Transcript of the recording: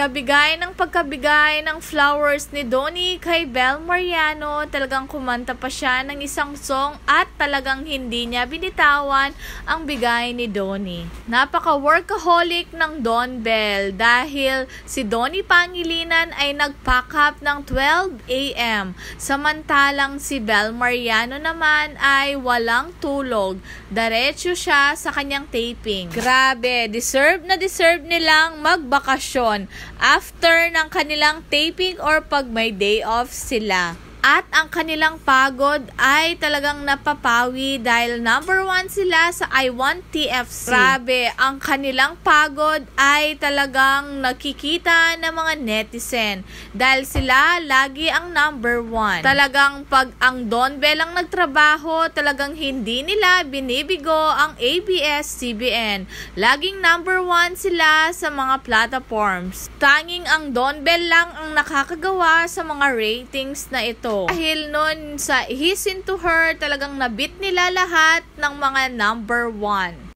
Pagkabigay ng flowers ni Donnie kay Bel Mariano, talagang kumanta pa siya ng isang song at talagang hindi niya binitawan ang bigay ni Donnie. Napaka-workaholic ng Don Bell dahil si Donnie Pangilinan ay nag-pack up ng 12 a.m. Samantalang si Bel Mariano naman ay walang tulog. Diretso siya sa kanyang taping. Grabe, deserve nilang magbakasyon after ng kanilang taping or pag may day off sila. At ang kanilang pagod ay talagang napapawi dahil number 1 sila sa I Want TFC. Grabe, ang kanilang pagod ay talagang nakikita ng mga netizen dahil sila lagi ang number 1. Talagang pag ang Don Bell ang nagtrabaho, talagang hindi nila binibigo ang ABS-CBN. Laging number 1 sila sa mga platforms. Tanging ang Don Bell lang ang nakakagawa sa mga ratings na ito. Dahil nun sa He's Into Her, talagang nabit nila lahat ng mga number 1.